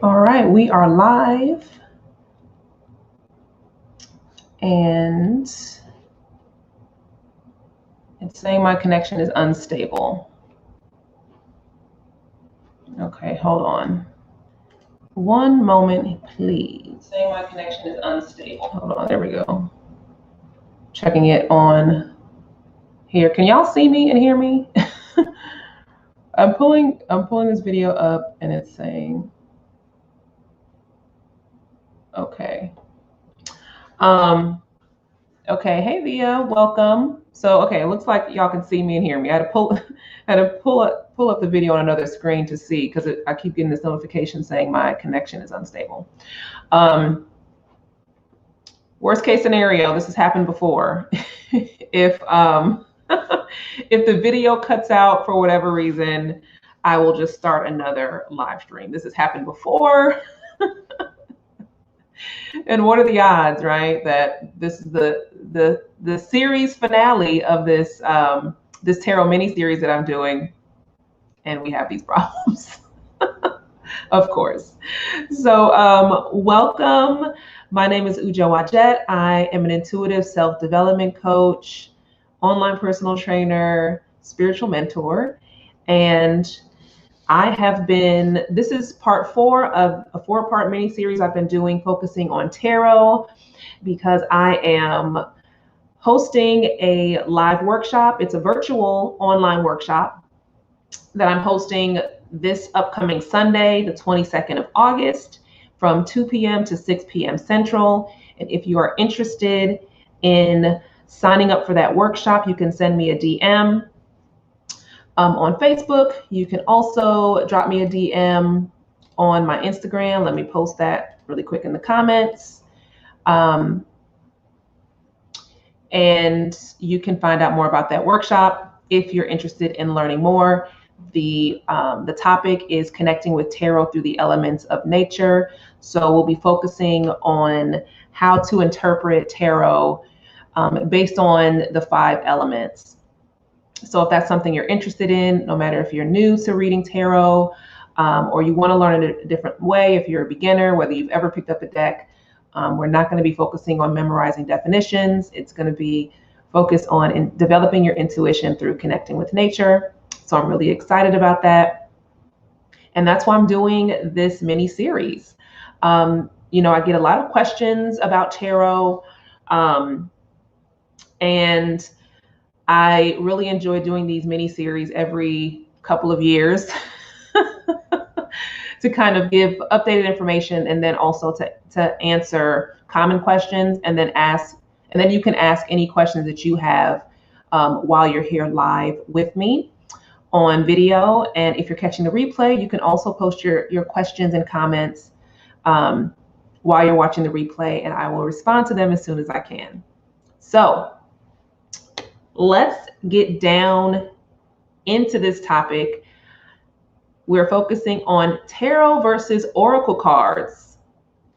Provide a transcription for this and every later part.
All right, we are live. And it's saying my connection is unstable. Okay, hold on. One moment, please. It's saying my connection is unstable. Hold on, there we go. Checking it on here. Can y'all see me and hear me? I'm pulling this video up and it's saying, okay. Okay, hey Via, welcome. So okay, it looks like y'all can see me and hear me. I had to pull up the video on another screen to see because I keep getting this notification saying my connection is unstable. Worst case scenario, this has happened before. If if the video cuts out for whatever reason, I will just start another live stream. This has happened before. And what are the odds, right, that this is the series finale of this this tarot mini series that I'm doing, and we have these problems, of course. So welcome. My name is Ujo Wajet. I am an intuitive self-development coach, online personal trainer, spiritual mentor, and I have been, this is part 4 of a 4-part mini series I've been doing focusing on tarot because I am hosting a live workshop. It's a virtual online workshop that I'm hosting this upcoming Sunday, the 22nd of August from 2 p.m. to 6 p.m. Central. And if you are interested in signing up for that workshop, you can send me a DM. On Facebook. You can also drop me a DM on my Instagram. Let me post that really quick in the comments. And you can find out more about that workshop if you're interested in learning more. The topic is connecting with tarot through the elements of nature. So we'll be focusing on how to interpret tarot based on the 5 elements. So if that's something you're interested in, no matter if you're new to reading tarot or you want to learn it a different way, if you're a beginner, whether you've ever picked up a deck, we're not going to be focusing on memorizing definitions. It's going to be focused on developing your intuition through connecting with nature. So I'm really excited about that. And that's why I'm doing this mini series. I get a lot of questions about tarot, and I really enjoy doing these mini series every couple of years to kind of give updated information and then also to answer common questions and then you can ask any questions that you have while you're here live with me on video. And if you're catching the replay, you can also post your questions and comments while you're watching the replay, and I will respond to them as soon as I can. So let's get down into this topic. We're focusing on tarot versus oracle cards.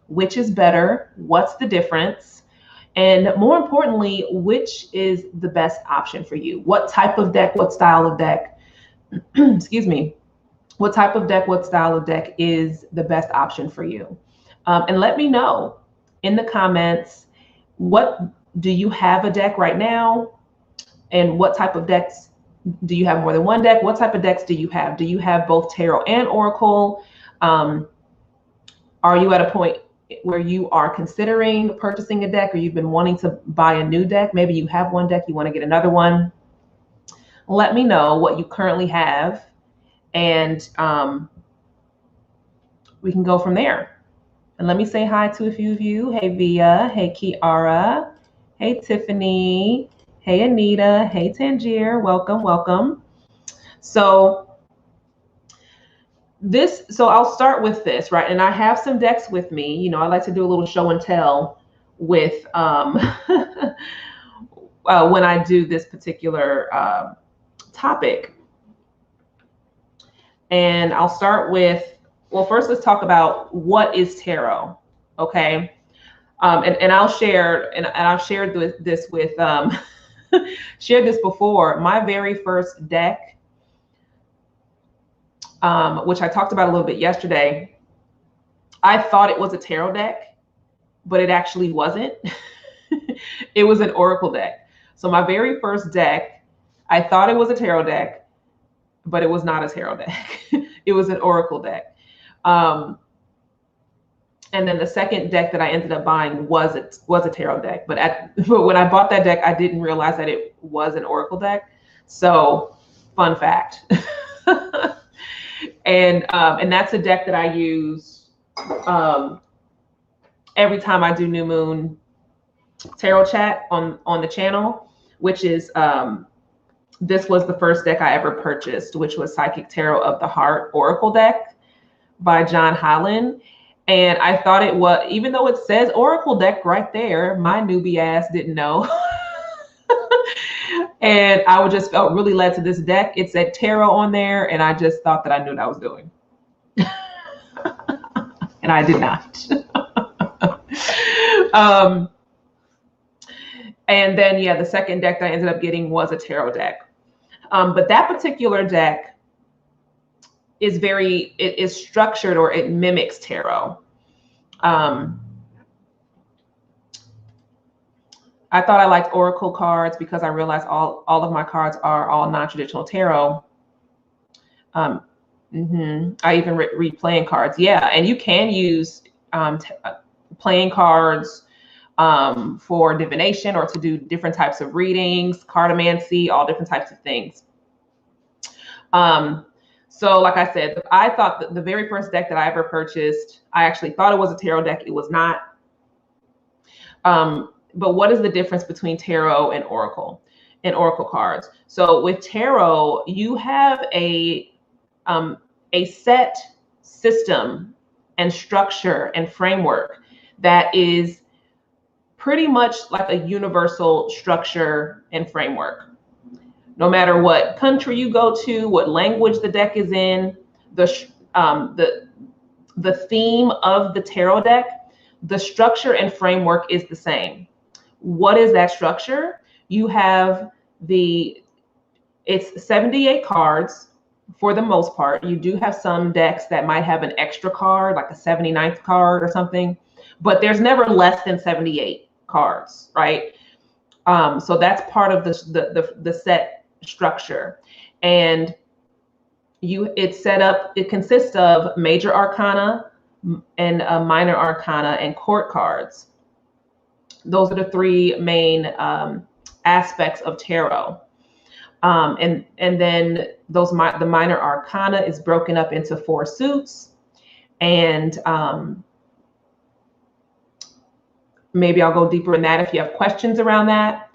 Which is better? What's the difference? And more importantly, which is the best option for you? What type of deck, what style of deck, excuse me, what type of deck, what style of deck is the best option for you? And let me know in the comments, do you have a deck right now? And what type of decks? Do you have more than one deck? What type of decks do you have? Do you have both tarot and oracle? Are you at a point where you are considering purchasing a deck, or you've been wanting to buy a new deck? Maybe you have one deck, you want to get another one. Let me know what you currently have, and we can go from there. And let me say hi to a few of you. Hey Via, hey Kiara, hey Tiffany, hey Anita, hey Tangier, welcome, welcome. So I'll start with this, right? And I have some decks with me. I like to do a little show and tell with when I do this particular topic. And I'll start with, well, first let's talk about what is tarot, okay? And I'll share, and I've shared this with shared this before. My very first deck, which I talked about a little bit yesterday, I thought it was a tarot deck, but it actually wasn't. It was an oracle deck. So my very first deck, I thought it was a tarot deck, but it was not a tarot deck. It was an oracle deck. And then the second deck that I ended up buying was a tarot deck. But when I bought that deck, I didn't realize that it was an oracle deck. So, fun fact. And that's a deck that I use every time I do New Moon Tarot Chat on the channel, which is this was the first deck I ever purchased, which was Psychic Tarot of the Heart Oracle deck by John Holland. And I thought it was, even though it says Oracle deck right there, my newbie ass didn't know. And I just felt really led to this deck. It said tarot on there, and I just thought that I knew what I was doing. And I did not. And then, yeah, the second deck that I ended up getting was a tarot deck. But that particular deck is it is structured, or it mimics tarot. I thought I liked oracle cards because I realized all of my cards are all non-traditional tarot. I even read playing cards. Yeah, and you can use playing cards for divination, or to do different types of readings, cartomancy, all different types of things. So like I said, I thought that the very first deck that I ever purchased, I actually thought it was a tarot deck. It was not. But what is the difference between tarot and oracle cards? So with tarot, you have a set system and structure and framework that is pretty much like a universal structure and framework. No matter what country you go to, what language the deck is in, the theme of the tarot deck, the structure and framework is the same. What is that structure? You have it's 78 cards for the most part. You do have some decks that might have an extra card, like a 79th card or something, but there's never less than 78 cards, right? So that's part of the set structure. And it's set up, it consists of major arcana and minor arcana and court cards. Those are the three main aspects of tarot. And then the minor arcana is broken up into 4 suits. And maybe I'll go deeper in that if you have questions around that.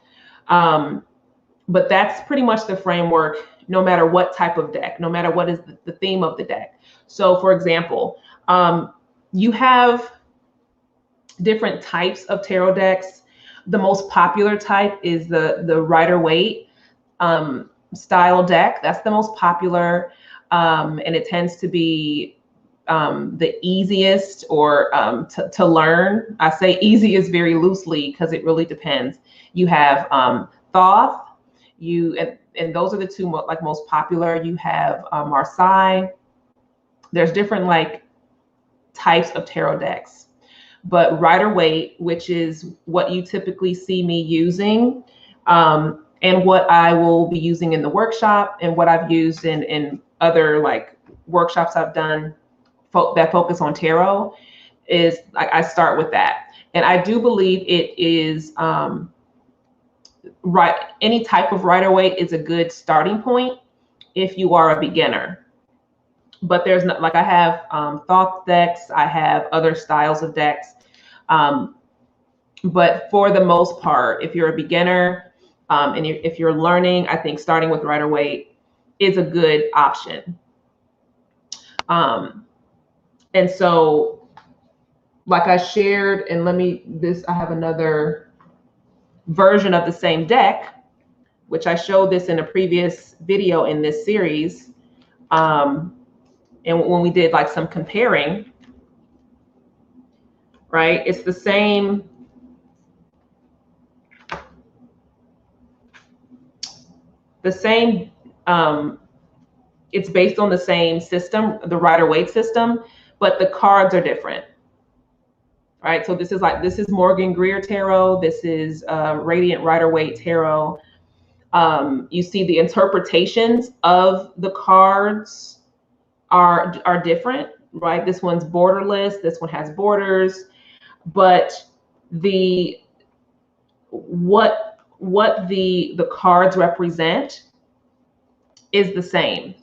But that's pretty much the framework, no matter what type of deck, no matter what is the theme of the deck. So for example, you have different types of tarot decks. The most popular type is the Rider-Waite style deck. That's the most popular, and it tends to be the easiest, or to learn. I say easy is very loosely because it really depends. You have Thoth, and those are the two most popular. You have Marseille. There's different types of tarot decks. But Rider-Waite, which is what you typically see me using, and what I will be using in the workshop, and what I've used in other workshops I've done that focus on tarot, is I start with that. And I do believe it is any type of Rider-Waite is a good starting point if you are a beginner. But there's not, I have Thoth decks, I have other styles of decks. But for the most part, if you're a beginner and if you're learning, I think starting with Rider-Waite is a good option. And so, like I shared, and I have another version of the same deck, which I showed this in a previous video in this series. And when we did some comparing, right? It's the same. It's based on the same system, the Rider-Waite system, but the cards are different. right? So this is Morgan Greer Tarot. This is Radiant Rider-Waite Tarot. You see the interpretations of the cards are different, right? This one's borderless. This one has borders, but what the cards represent is the same.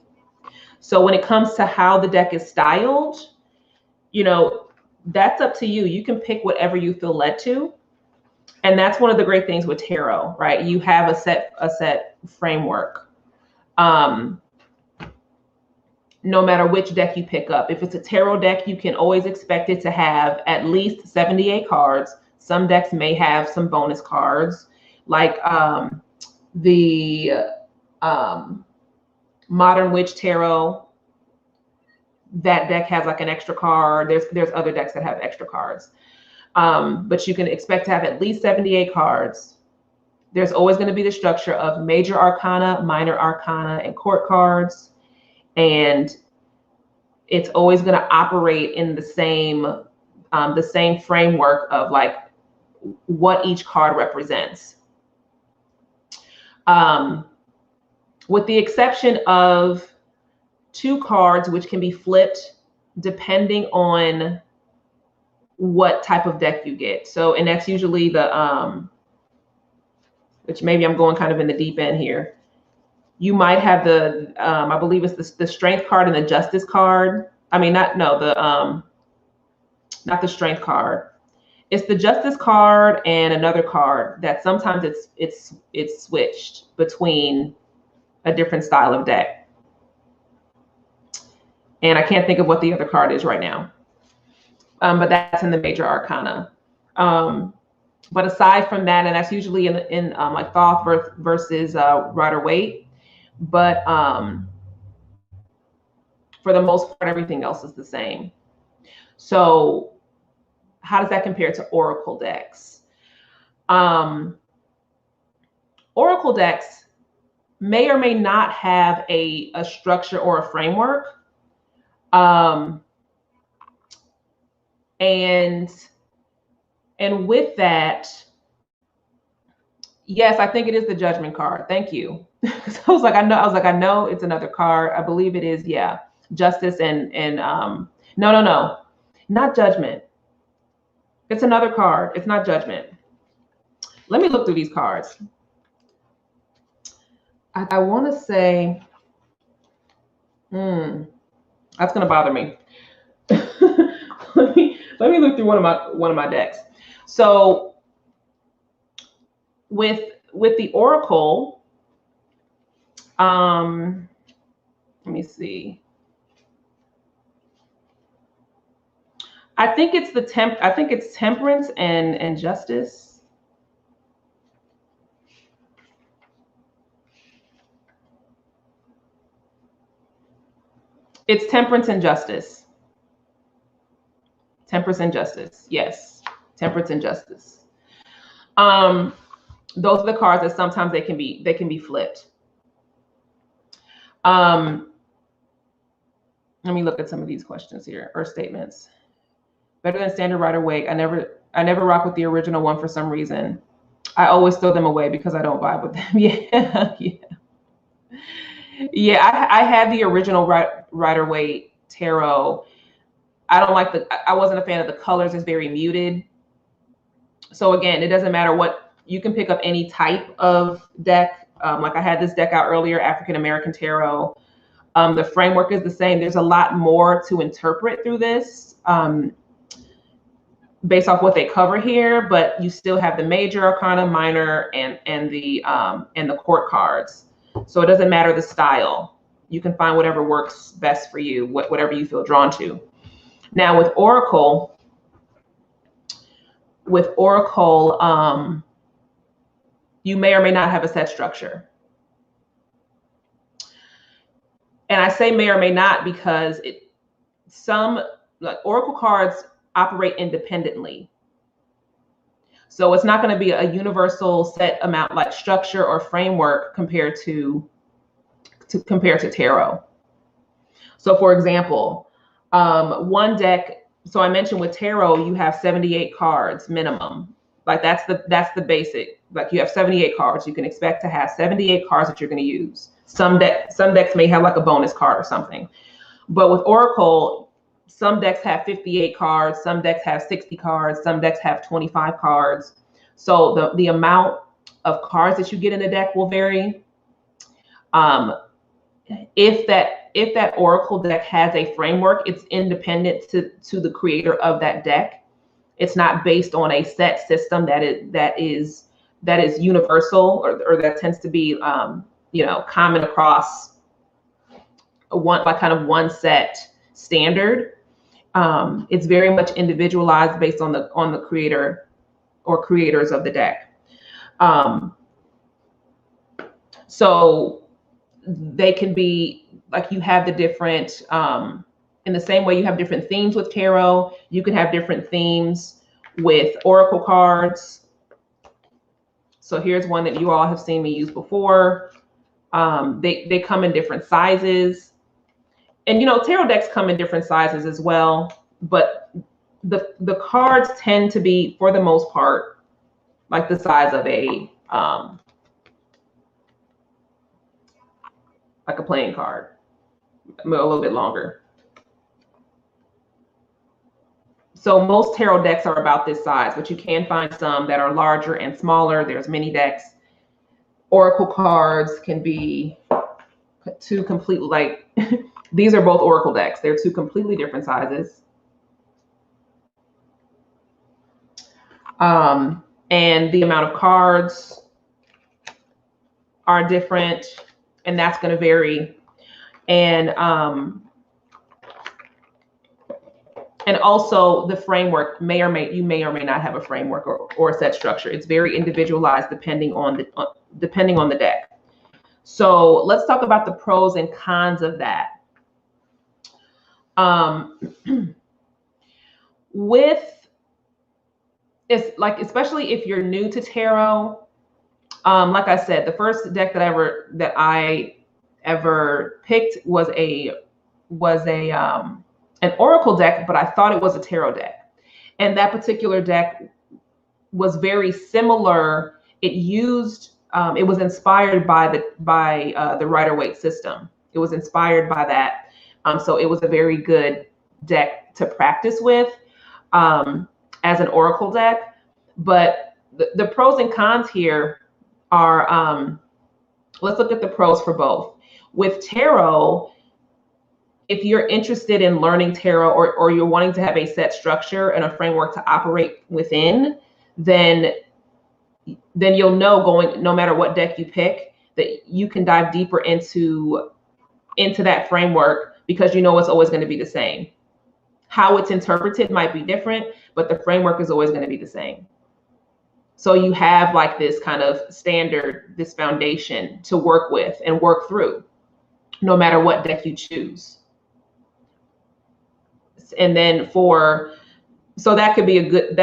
So when it comes to how the deck is styled, you know, that's up to you. You can pick whatever you feel led to. And that's one of the great things with tarot, right? You have a set framework. No matter which deck you pick up. If it's a tarot deck, you can always expect it to have at least 78 cards. Some decks may have some bonus cards, like the Modern Witch Tarot. That deck has like an extra card. There's other decks that have extra cards. But you can expect to have at least 78 cards. There's always going to be the structure of major arcana, minor arcana, and court cards. And it's always going to operate in the same framework of like what each card represents. With the exception of 2 cards, which can be flipped depending on what type of deck you get. So, and that's usually the, which maybe I'm going kind of in the deep end here. You might have the, I believe it's the strength card and the justice card. I mean, not the strength card. It's the justice card and another card that sometimes it's switched between a different style of deck. And I can't think of what the other card is right now. But that's in the major arcana. But aside from that, and that's usually in like Thoth versus Rider-Waite. But for the most part, everything else is the same. So how does that compare to oracle decks? Oracle decks may or may not have a structure or a framework. And with that, yes, I think it is the Judgment card. Thank you. I was like, I know it's another card. I believe it is, yeah. Justice and no, not Judgment. It's another card. It's not Judgment. Let me look through these cards. I want to say, that's gonna bother me. Let me look through one of my decks. So with the Oracle, let me see. I think it's Temperance and Justice. It's Temperance and Justice. Temperance and Justice. Yes. Temperance and Justice. Those are the cards that sometimes they can be flipped. Let me look at some of these questions here or statements. Better than standard Rider-Waite. I never rock with the original one for some reason. I always throw them away because I don't vibe with them. Yeah. I had the original Rider-Waite tarot. I wasn't a fan of the colors. It's very muted. So again, it doesn't matter what, you can pick up any type of deck. Like I had this deck out earlier, African American Tarot. The framework is the same. There's a lot more to interpret through this based off what they cover here, but you still have the major arcana, minor, and the court cards. So it doesn't matter the style. You can find whatever works best for you, whatever you feel drawn to. Now with Oracle, you may or may not have a set structure. And I say may or may not because some Oracle cards operate independently. So it's not going to be a universal set amount like structure or framework compared to tarot. So for example, one deck, So I mentioned with tarot, you have 78 cards minimum. Like that's the basic. Like you have 78 cards. You can expect to have 78 cards that you're going to use. Some decks may have like a bonus card or something. But with Oracle, some decks have 58 cards, some decks have 60 cards, some decks have 25 cards. So the amount of cards that you get in a deck will vary. If that Oracle deck has a framework, it's independent to the creator of that deck. It's not based on a set system that is universal or that tends to be common across one set standard. It's very much individualized based on the creator or creators of the deck. So they can be like, you have the different, in the same way you have different themes with tarot, you can have different themes with Oracle cards. So here's one that you all have seen me use before. They come in different sizes. And, tarot decks come in different sizes as well. But the cards tend to be, for the most part, like the size of like a playing card, a little bit longer. So most tarot decks are about this size, but you can find some that are larger and smaller. There's mini decks. Oracle cards can be two completely, like, these are both Oracle decks. They're two completely different sizes. And the amount of cards are different, and that's going to vary. And also the framework you may or may not have a framework or a set structure. It's very individualized depending on the deck. So let's talk about the pros and cons of that. Especially if you're new to tarot, like I said, the first deck that I ever picked was an Oracle deck, but I thought it was a tarot deck. And that particular deck was very similar. It was inspired by the Rider-Waite system. It was inspired by that. So it was a very good deck to practice with as an Oracle deck. But the pros and cons here are, let's look at the pros for both. With tarot, if you're interested in learning tarot or you're wanting to have a set structure and a framework to operate within, then you'll know no matter what deck you pick, that you can dive deeper into that framework, because it's always going to be the same. How it's interpreted might be different, but the framework is always going to be the same. So you have like this kind of standard, this foundation to work with and work through, no matter what deck you choose. And then so that could be a good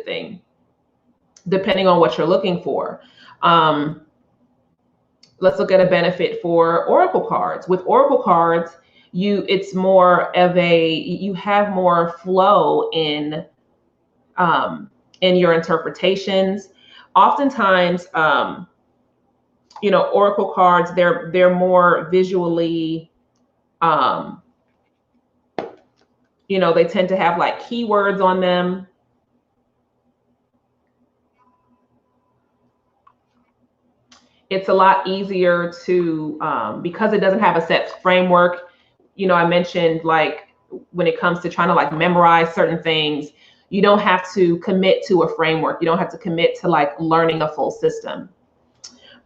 thing, depending on what you're looking for. Let's look at a benefit for Oracle cards. With Oracle cards, you have more flow in your interpretations. Oftentimes, Oracle cards, they're more visually, they tend to have like keywords on them. It's a lot easier to, because it doesn't have a set framework. I mentioned, like, when it comes to trying to like memorize certain things, you don't have to commit to a framework. You don't have to commit to like learning a full system.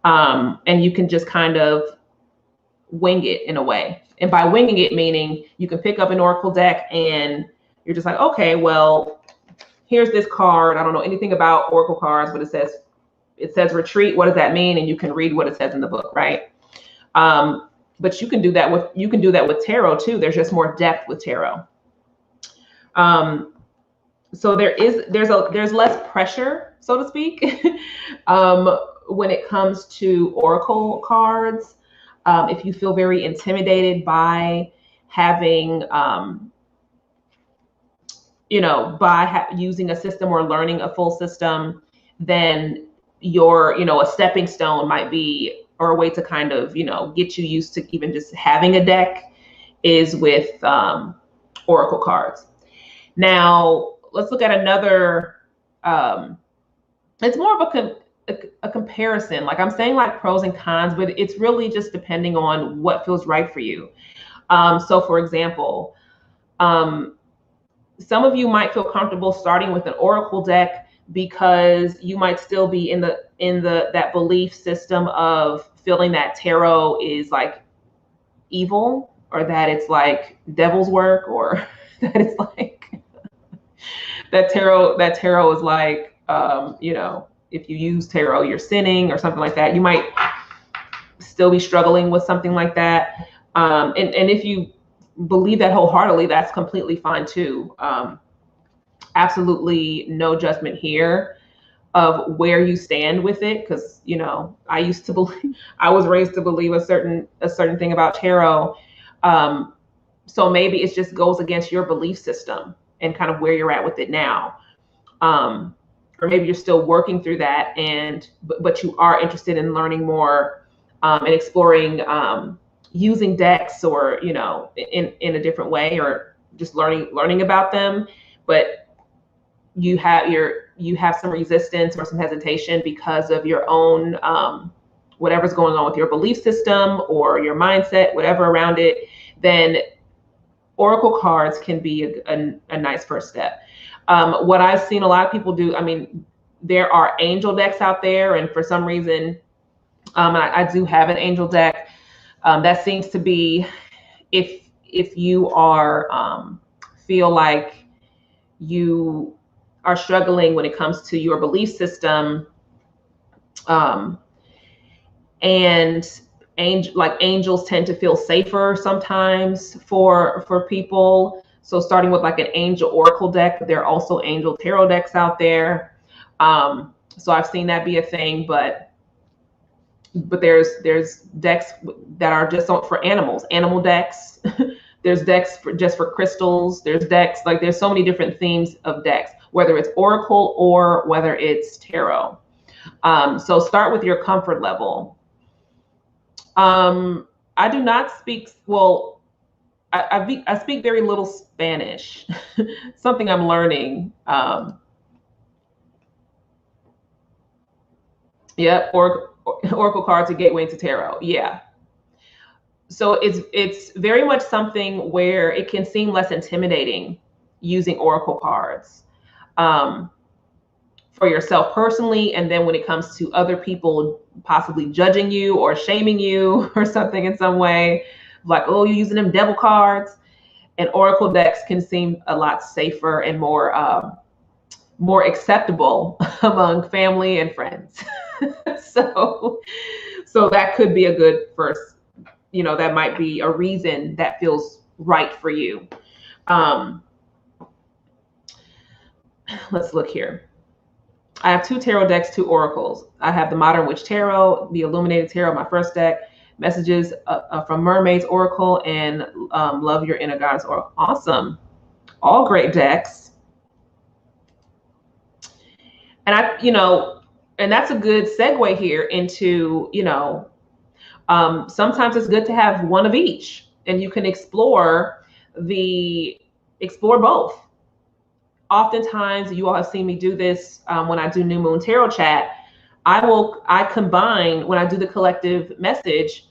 And you can just kind of wing it in a way. And by winging it, meaning you can pick up an Oracle deck and you're just like, okay, well, here's this card. I don't know anything about Oracle cards, but it says retreat. What does that mean? And you can read what it says in the book, right? But you can do that with tarot too. There's just more depth with tarot. So there's less pressure, so to speak, when it comes to Oracle cards. If you feel very intimidated by having by using a system or learning a full system, then a stepping stone might be, or a way to kind of, get you used to even just having a deck, is with Oracle cards. Now, let's look at another, it's more of a comparison. Like I'm saying, like pros and cons, but it's really just depending on what feels right for you. So for example, some of you might feel comfortable starting with an Oracle deck because you might still be in that belief system of feeling that tarot is like evil, or that it's like devil's work, or that it's like that tarot is like, if you use tarot, you're sinning or something like that. You might still be struggling with something like that. And if you believe that wholeheartedly, that's completely fine too. Absolutely no judgment here of where you stand with it, because I used to believe, I was raised to believe a certain thing about tarot. So maybe it just goes against your belief system and kind of where you're at with it now. Or maybe you're still working through that, but you are interested in learning more and exploring using decks, or in a different way, or just learning about them, but you have some resistance or some hesitation because of your own whatever's going on with your belief system or your mindset, whatever around it. Then Oracle cards can be a nice first step. What I've seen a lot of people do, there are angel decks out there, and for some reason, I do have an angel deck. That seems to be, if you are feel like you are struggling when it comes to your belief system, and angels tend to feel safer sometimes for people. So starting with like an angel oracle deck, there are also angel tarot decks out there. So I've seen that be a thing, but there's decks that are just for animal decks. There's decks just for crystals. There's decks, like there's so many different themes of decks, whether it's oracle or whether it's tarot. So start with your comfort level. I do not speak, well, I speak very little Spanish, something I'm learning. Yep, Oracle cards, a gateway into tarot. Yeah. So it's very much something where it can seem less intimidating using Oracle cards for yourself personally, and then when it comes to other people possibly judging you or shaming you or something in some way, like, oh, you're using them devil cards. And Oracle decks can seem a lot safer and more acceptable among family and friends. So that could be a good first, that might be a reason that feels right for you. Let's look here. I have 2 tarot decks, 2 oracles. I have the Modern Witch Tarot, the Illuminated Tarot, my first deck, Messages from Mermaids Oracle, and Love Your Inner Goddess Oracle. Awesome. All great decks. And and that's a good segue here into, sometimes it's good to have one of each, and you can explore both. Oftentimes, you all have seen me do this when I do New Moon Tarot Chat. I combine, when I do the collective message,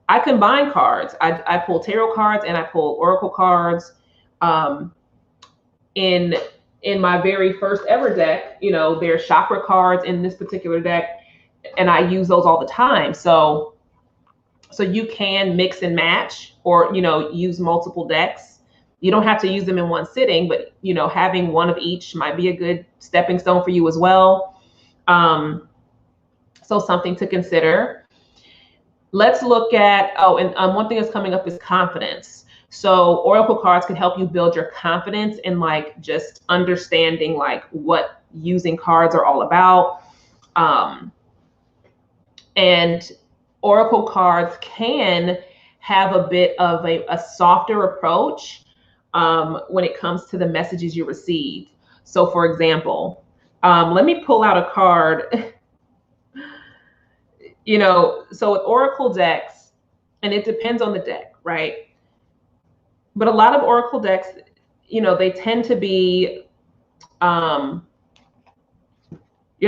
I combine cards. I pull tarot cards and I pull oracle cards. In my very first ever deck, there's chakra cards in this particular deck, and I use those all the time. So you can mix and match, or use multiple decks. You don't have to use them in one sitting, but having one of each might be a good stepping stone for you as well. So something to consider. Let's look at, and one thing that's coming up is confidence. So Oracle cards can help you build your confidence in like just understanding like what using cards are all about. And Oracle cards can have a bit of a softer approach when it comes to the messages you receive. So for example, let me pull out a card. So with Oracle decks, and it depends on the deck, right? But a lot of Oracle decks, they tend to be, you're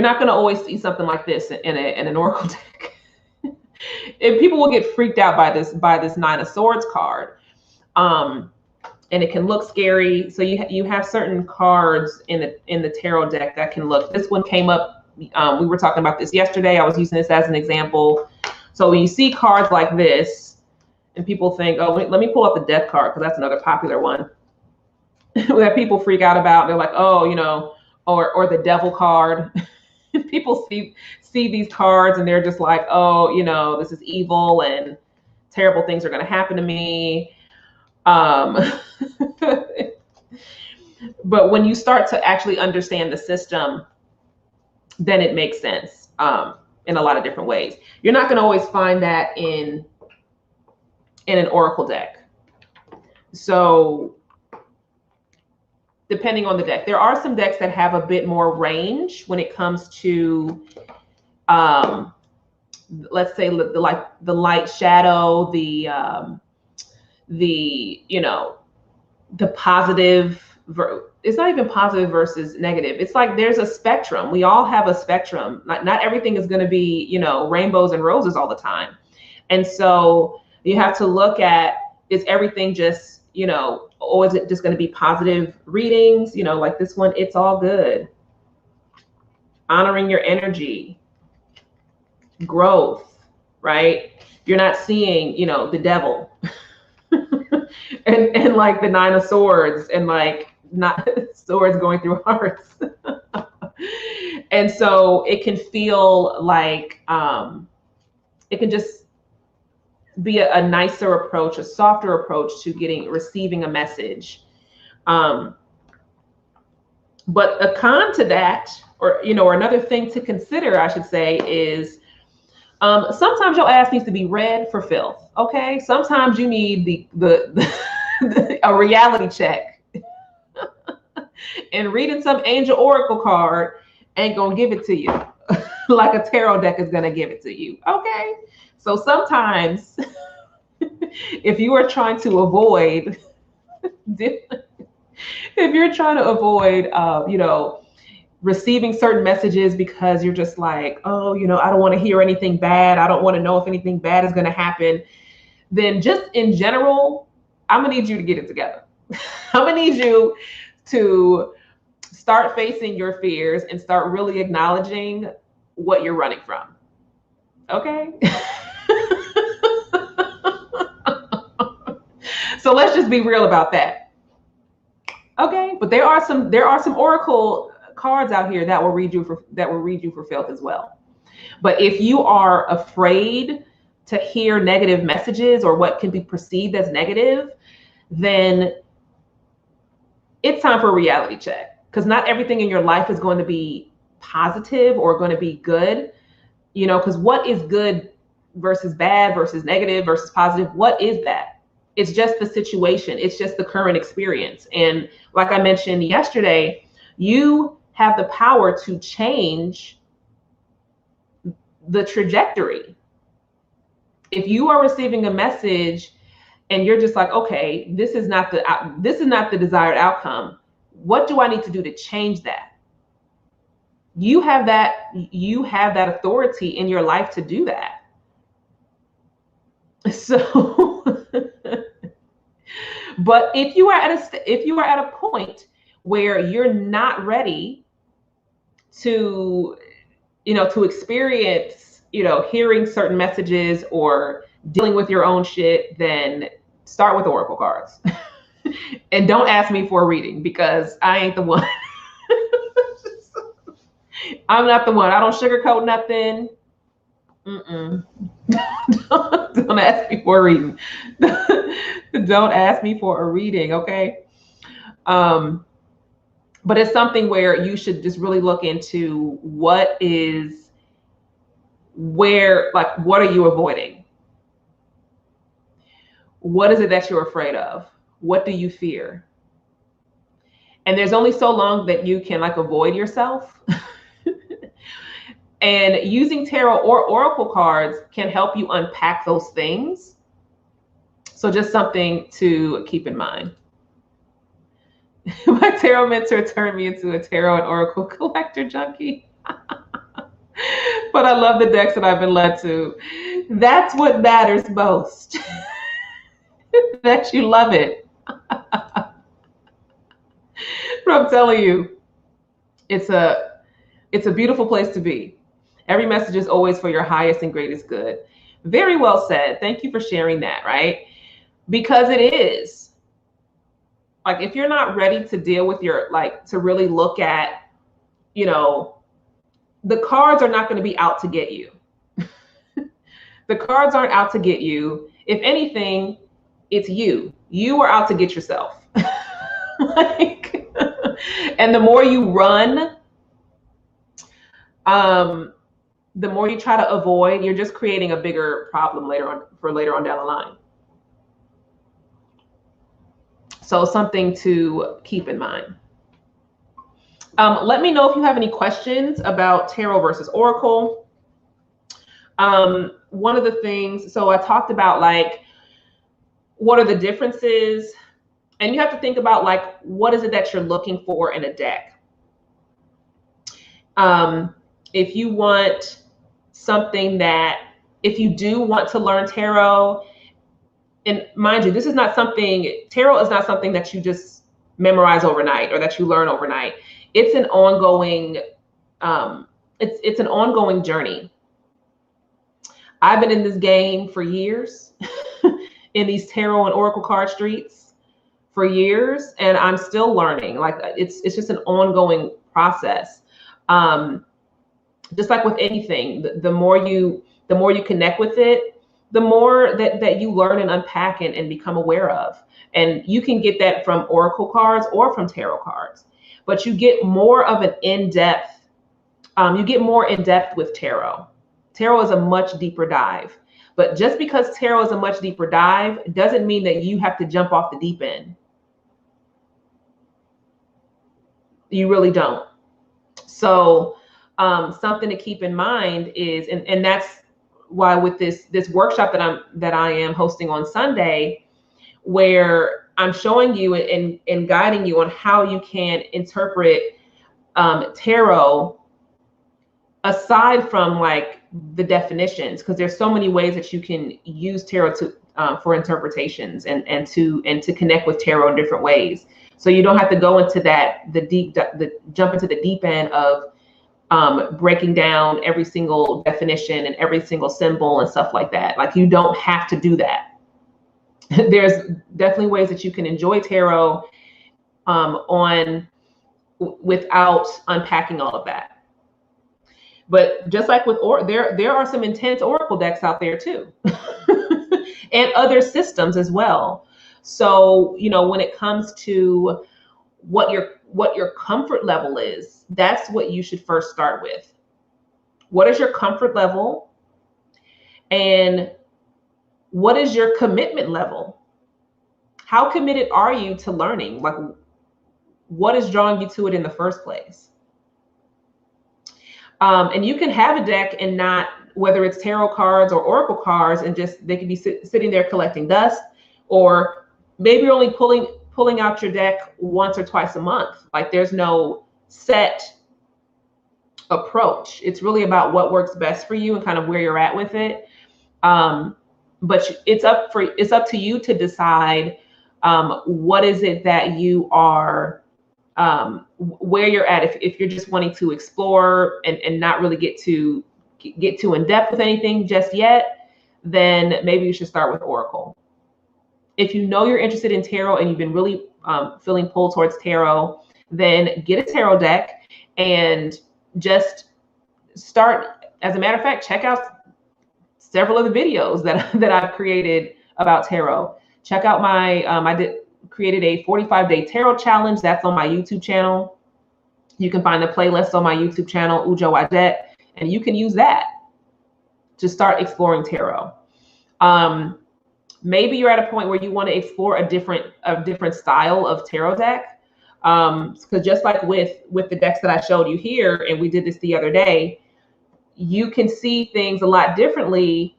not going to always see something like this in an Oracle deck. And people will get freaked out by this Nine of Swords card. And it can look scary. So you have certain cards in the tarot deck that can look. This one came up. We were talking about this yesterday. I was using this as an example. So when you see cards like this, and people think, oh, let me pull up the Death card, because that's another popular one that people freak out about. They're like, oh, or the Devil card. People see these cards and they're just like, oh, this is evil and terrible things are going to happen to me. But when you start to actually understand the system, then it makes sense in a lot of different ways. You're not going to always find that in an Oracle deck. So depending on the deck, there are some decks that have a bit more range when it comes to, let's say the light shadow, the positive, it's not even positive versus negative. It's like there's a spectrum. We all have a spectrum. Not everything is going to be, rainbows and roses all the time. And so you have to look at, is everything just, or is it just going to be positive readings? Like this one, it's all good. Honoring your energy, growth, right? You're not seeing, the devil and like the Nine of Swords and like not swords going through hearts. And so it can feel like, it can just be a nicer approach, a softer approach to receiving a message. But a con to that, or another thing to consider, I should say, is sometimes your ass needs to be read for filth. Okay, sometimes you need a reality check. And reading some angel oracle card ain't gonna give it to you like a tarot deck is gonna give it to you. Okay, so sometimes if you are trying to avoid receiving certain messages because you're just like, oh, I don't want to hear anything bad, I don't want to know if anything bad is going to happen, then just in general, I'm gonna need you to get it together. I'm gonna need you to start facing your fears and start really acknowledging what you're running from. Okay. So let's just be real about that. Okay, but there are some oracle cards out here that will read you for filth as well. But if you are afraid to hear negative messages or what can be perceived as negative, then it's time for a reality check, because not everything in your life is going to be positive or going to be good, because what is good versus bad versus negative versus positive? What is that? It's just the situation. It's just the current experience. And like I mentioned yesterday, you have the power to change the trajectory. If you are receiving a message and you're just like, okay, this is not the desired outcome, what do I need to do to change that? You have that authority in your life to do that. So, but if you are at a point where you're not ready to experience, hearing certain messages or dealing with your own shit, then start with oracle cards. And don't ask me for a reading, because I ain't the one. I'm not the one. I don't sugarcoat nothing. Don't ask me for a reading. Don't ask me for a reading, okay? But it's something where you should just really look into what are you avoiding? What is it that you're afraid of? What do you fear? And there's only so long that you can like avoid yourself. And using tarot or oracle cards can help you unpack those things. So just something to keep in mind. My tarot mentor turned me into a tarot and oracle collector junkie. But I love the decks that I've been led to. That's what matters most. That you love it. But I'm telling you, it's a beautiful place to be. Every message is always for your highest and greatest good. Very well said. Thank you for sharing that, right? Because it is. Like, if you're not ready to deal with your, like, to really look at, you know, the cards are not going to be out to get you. The cards aren't out to get you. If anything, it's you. You are out to get yourself. Like, and the more you run, the more you try to avoid, you're just creating a bigger problem later on down the line. So something to keep in mind. Let me know if you have any questions about tarot versus oracle. One of the things, so I talked about like, what are the differences? And you have to think about like, what is it that you're looking for in a deck? If you want something that, if you do want to learn tarot, and mind you, this is not something, tarot is not something that you just memorize overnight or that you learn overnight. It's an ongoing, it's an ongoing journey. I've been in this game for years, in these tarot and oracle card streets for years, and I'm still learning. Like, it's just an ongoing process. Just like with anything, the more you connect with it, the more that you learn and unpack and become aware of. And you can get that from oracle cards or from tarot cards, but you get more of an in-depth, you get more in-depth with tarot. Tarot is a much deeper dive, but just because tarot is a much deeper dive doesn't mean that you have to jump off the deep end. You really don't. So something to keep in mind is, and that's why with this workshop that I am hosting on Sunday, where I'm showing you and guiding you on how you can interpret tarot aside from like the definitions, because there's so many ways that you can use tarot to for interpretations and to connect with tarot in different ways. So you don't have to go into jump into the deep end of breaking down every single definition and every single symbol and stuff like that. Like, you don't have to do that. There's definitely ways that you can enjoy tarot without unpacking all of that. But just like with there are some intense oracle decks out there too, and other systems as well. So, you know, when it comes to what your comfort level is, that's what you should first start with. What is your comfort level? And what is your commitment level? How committed are you to learning? Like, what is drawing you to it in the first place? And you can have a deck and not, whether it's tarot cards or oracle cards, and just they could be sitting there collecting dust, or maybe you're only pulling out your deck once or twice a month. Like, there's no set approach. It's really about what works best for you and kind of where you're at with it. But it's up to you to decide what is it that you are, where you're at. If you're just wanting to explore and not really get too in depth with anything just yet, then maybe you should start with oracle. If you know you're interested in tarot and you've been really feeling pulled towards tarot, then get a tarot deck and just start. As a matter of fact, check out several of the videos that I've created about tarot. Check out my, created a 45-day tarot challenge. That's on my YouTube channel. You can find the playlist on my YouTube channel, Ujo Adet, and you can use that to start exploring tarot. Maybe you're at a point where you want to explore a different style of tarot deck. Because just like with the decks that I showed you here, and we did this the other day, you can see things a lot differently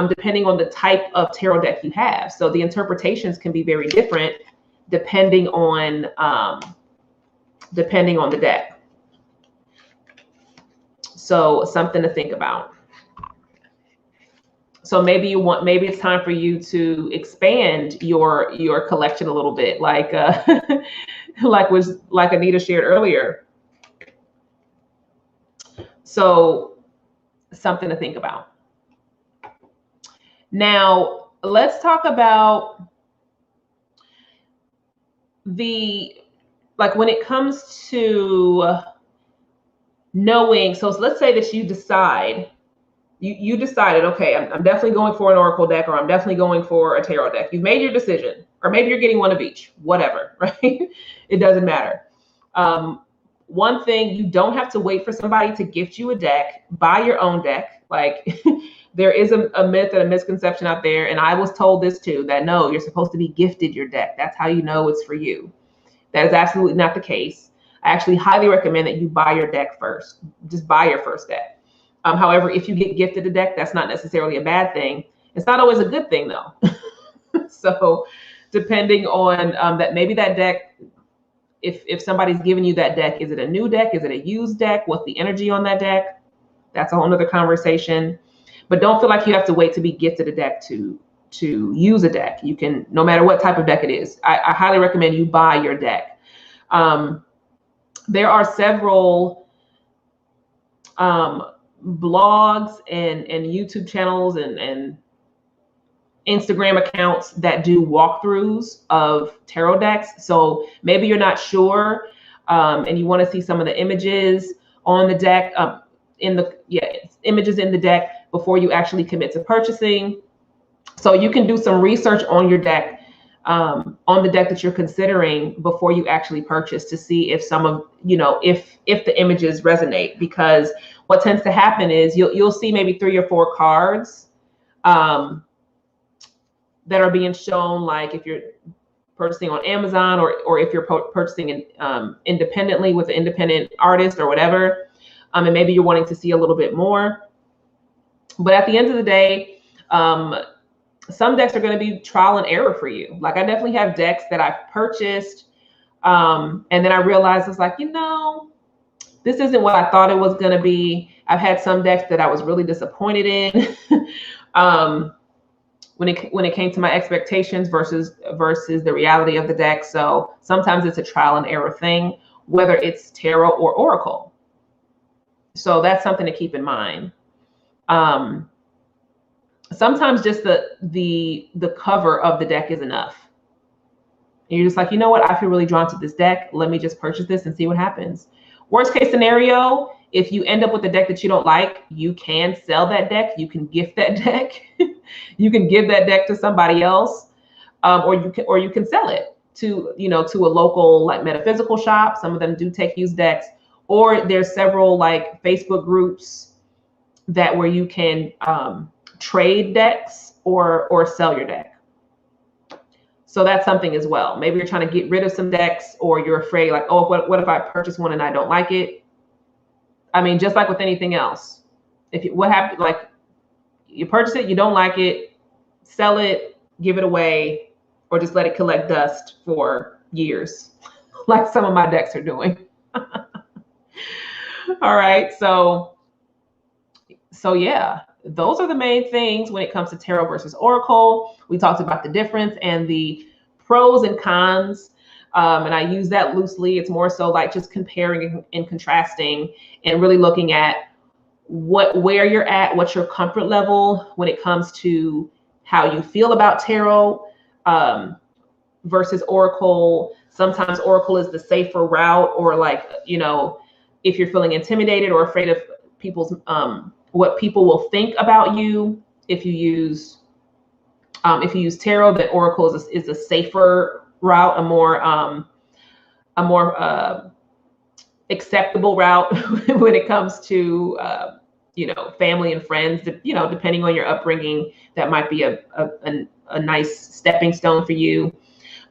depending on the type of tarot deck you have. So the interpretations can be very different depending on the deck. So something to think about. So maybe it's time for you to expand your collection a little bit, like like Anita shared earlier. So something to think about. Now let's talk about when it comes to knowing. So let's say that you decide. You decided, okay, I'm definitely going for an oracle deck, or I'm definitely going for a tarot deck. You've made your decision, or maybe you're getting one of each, whatever, right? It doesn't matter. One thing, you don't have to wait for somebody to gift you a deck. Buy your own deck. Like there is a myth and a misconception out there, and I was told this too, that no, you're supposed to be gifted your deck. That's how you know it's for you. That is absolutely not the case. I actually highly recommend that you buy your deck first. Just buy your first deck. However, if you get gifted a deck, that's not necessarily a bad thing. It's not always a good thing though. So depending on that, maybe that deck, if somebody's giving you that deck, is it a new deck? Is it a used deck? What's the energy on that deck? That's a whole nother conversation. But don't feel like you have to wait to be gifted a deck to use a deck. You can, no matter what type of deck it is, I highly recommend you buy your deck. There are several blogs and YouTube channels and Instagram accounts that do walkthroughs of tarot decks. So maybe you're not sure and you want to see some of the images on the deck, images in the deck before you actually commit to purchasing. So you can do some research on your deck, on the deck that you're considering before you actually purchase, to see if some of, if the images resonate. Because what tends to happen is you'll see maybe 3 or 4 cards that are being shown, like if you're purchasing on Amazon, or if you're purchasing independently with an independent artist or whatever, and maybe you're wanting to see a little bit more. But at the end of the day, some decks are going to be trial and error for you. Like I definitely have decks that I've purchased, and then I realized it's like, this isn't what I thought it was going to be. I've had some decks that I was really disappointed in when it came to my expectations versus the reality of the deck. So sometimes it's a trial and error thing, whether it's tarot or oracle. So that's something to keep in mind. Sometimes just the cover of the deck is enough. And you're just like, you know what? I feel really drawn to this deck. Let me just purchase this and see what happens. Worst case scenario, if you end up with a deck that you don't like, you can sell that deck. You can gift that deck. You can give that deck to somebody else, or you can sell it to a local like metaphysical shop. Some of them do take used decks, or there's several like Facebook groups where you can trade decks or sell your deck. So that's something as well. Maybe you're trying to get rid of some decks, or you're afraid like, oh, what if I purchase one and I don't like it? I mean, just like with anything else, what happens, like you purchase it, you don't like it, sell it, give it away, or just let it collect dust for years, like some of my decks are doing. All right, so yeah, those are the main things when it comes to tarot versus oracle. We talked about the difference and the pros and cons, and I use that loosely. It's more so like just comparing and contrasting, and really looking at where you're at, what's your comfort level when it comes to how you feel about tarot versus oracle. Sometimes oracle is the safer route, or like, if you're feeling intimidated or afraid of people's what people will think about you if you use tarot, that oracle is a safer route, a more acceptable route when it comes to family and friends. Depending on your upbringing, that might be a nice stepping stone for you.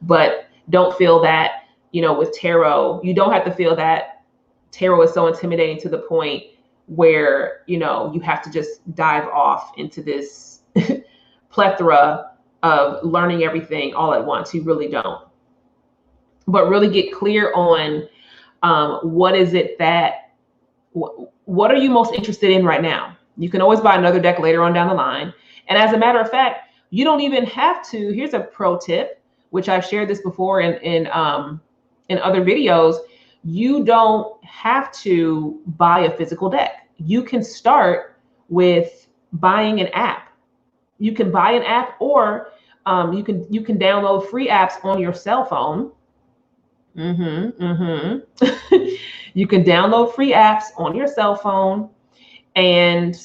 But don't feel that with tarot, you don't have to feel that tarot is so intimidating to the point where, you have to just dive off into this plethora of learning everything all at once. You really don't. But really get clear on what is it that, what are you most interested in right now? You can always buy another deck later on down the line. And as a matter of fact, you don't even have to. Here's a pro tip, which I've shared this before in other videos. You don't have to buy a physical deck. You can start with buying an app. You can buy an app, or you can download free apps on your cell phone. You can download free apps on your cell phone, and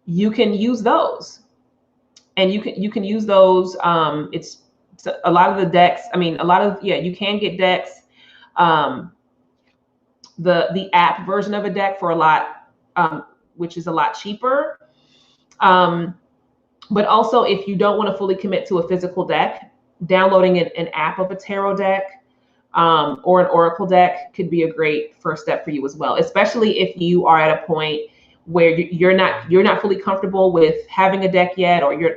you can use those. And you can use those. It's a lot of the decks. I mean, you can get decks. The app version of a deck for a lot, which is a lot cheaper. But also, if you don't want to fully commit to a physical deck, downloading an app of a tarot deck or an oracle deck could be a great first step for you as well, especially if you are at a point where you're not fully comfortable with having a deck yet, or you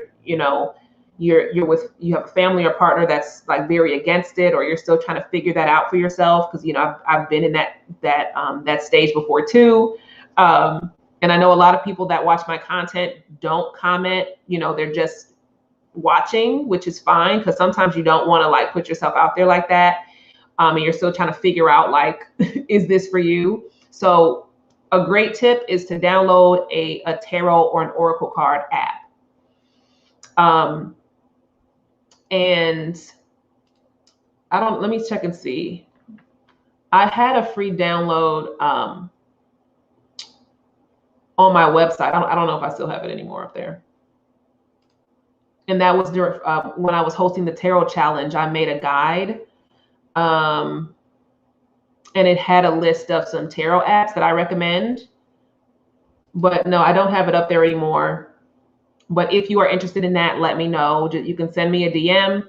have a family or partner that's like very against it, or you're still trying to figure that out for yourself. Because I've been in that stage before too. And I know a lot of people that watch my content don't comment. They're just watching, which is fine, because sometimes you don't want to like put yourself out there like that. And you're still trying to figure out like, is this for you? So a great tip is to download a tarot or an oracle card app. And let me check and see. I had a free download on my website. I don't know if I still have it anymore up there. And that was during when I was hosting the tarot challenge. I made a guide, and it had a list of some tarot apps that I recommend. But no, I don't have it up there anymore. But if you are interested in that, let me know. You can send me a DM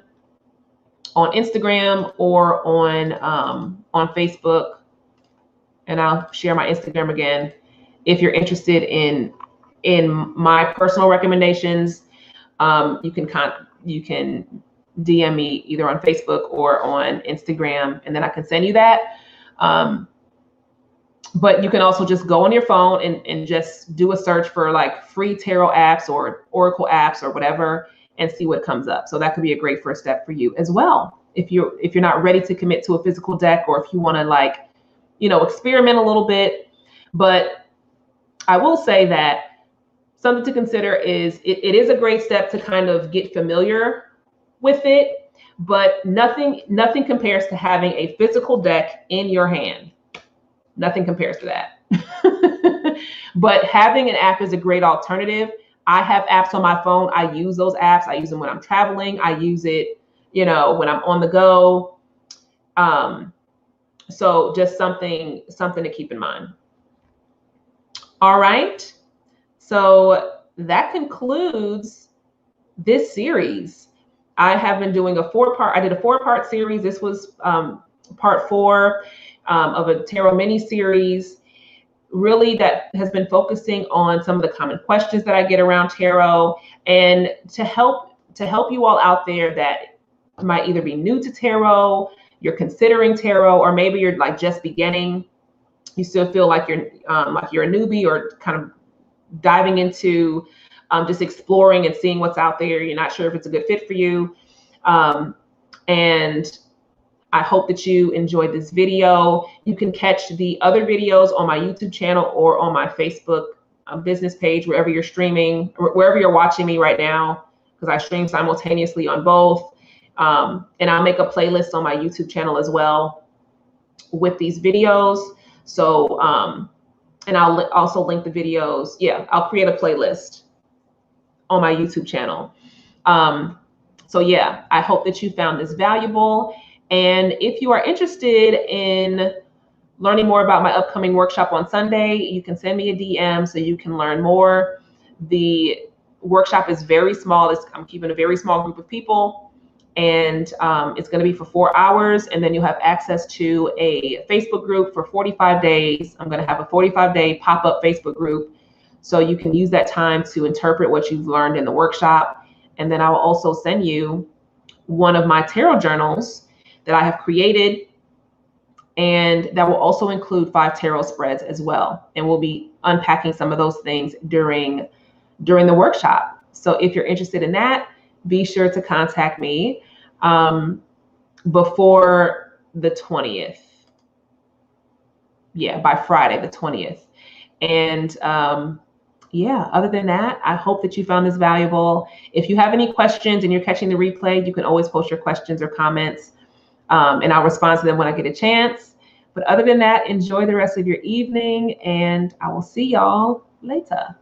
on Instagram or on Facebook, and I'll share my Instagram again. If you're interested in my personal recommendations, you can DM me either on Facebook or on Instagram, and then I can send you that. But you can also just go on your phone and just do a search for like free tarot apps or oracle apps or whatever, and see what comes up. So that could be a great first step for you as well. If you're not ready to commit to a physical deck, or if you want to like, experiment a little bit. But I will say that something to consider is it is a great step to kind of get familiar with it, but nothing compares to having a physical deck in your hand. Nothing compares to that. But having an app is a great alternative. I have apps on my phone. I use those apps. I use them when I'm traveling. I use it, when I'm on the go. So just something to keep in mind. All right. So that concludes this series. I have been doing I did a 4-part series. This was part 4 of a tarot mini series, really, that has been focusing on some of the common questions that I get around tarot, and to help you all out there that might either be new to tarot, you're considering tarot, or maybe you're like just beginning. You still feel like you're a newbie, or kind of diving into just exploring and seeing what's out there. You're not sure if it's a good fit for you. And I hope that you enjoyed this video. You can catch the other videos on my YouTube channel or on my Facebook business page, wherever you're streaming, wherever you're watching me right now, because I stream simultaneously on both. And I'll make a playlist on my YouTube channel as well with these videos. So, and I'll also link the videos. Yeah, I'll create a playlist on my YouTube channel. So yeah, I hope that you found this valuable. And if you are interested in learning more about my upcoming workshop on Sunday, you can send me a DM so you can learn more. The workshop is very small. I'm keeping a very small group of people. and it's going to be for 4 hours, and then you'll have access to a Facebook group for 45 days. I'm going to have a 45-day pop-up Facebook group, so you can use that time to interpret what you've learned in the workshop. And then I will also send you one of my tarot journals that I have created, and that will also include 5 tarot spreads as well. And we'll be unpacking some of those things during the workshop. So if you're interested in that, be sure to contact me before the 20th. Yeah, by Friday, the 20th. And yeah, other than that, I hope that you found this valuable. If you have any questions and you're catching the replay, you can always post your questions or comments, and I'll respond to them when I get a chance. But other than that, enjoy the rest of your evening, and I will see y'all later.